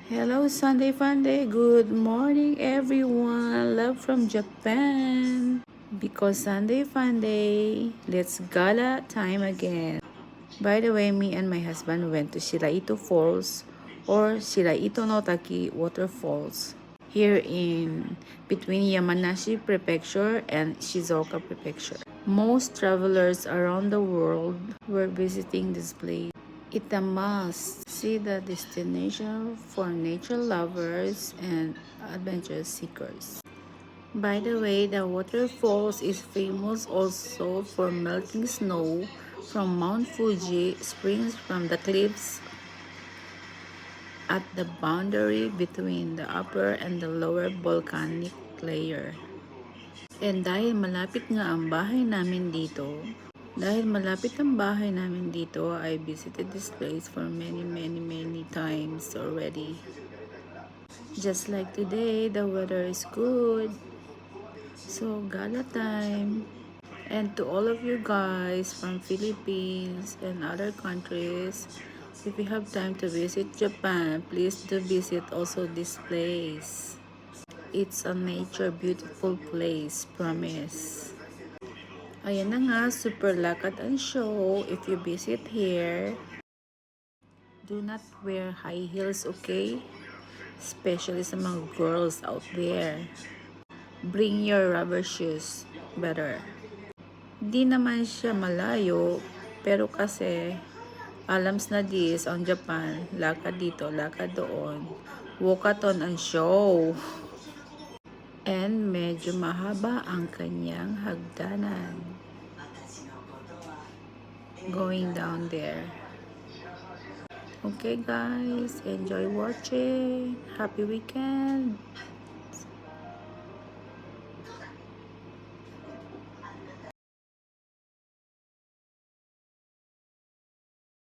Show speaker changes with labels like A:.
A: Hello, Sunday Funday. Good morning, everyone. Love from Japan. Because Sunday Funday, let's gala time again. By the way, me and my husband went to Shiraito Falls or Shiraito no Taki Waterfalls here in between Yamanashi Prefecture and Shizuoka Prefecture. Most travelers around the world were visiting this place. It's a must see the destination for nature lovers and adventure seekers. By the way, the waterfalls is famous also for melting snow from Mount Fuji springs from the cliffs at the boundary between the upper and the lower volcanic layer. And dahil malapit nga ang bahay namin dito, I visited this place for many times already. Just like today, the weather is good. So, gala time. And to all of you guys from Philippines and other countries, if you have time to visit Japan, please do visit also this place. It's a nature beautiful place, promise. Ayan na nga, super lakad ang show. If you visit here, do not wear high heels, okay? Especially sa mga girls out there. Bring your rubber shoes, better. Di naman siya malayo, pero kasi alams na dis ang Japan, lakad dito, lakad doon. Walkathon ang show. And medyo mahaba ang kanyang hagdanan. Going down there. Okay guys, enjoy watching. Happy weekend.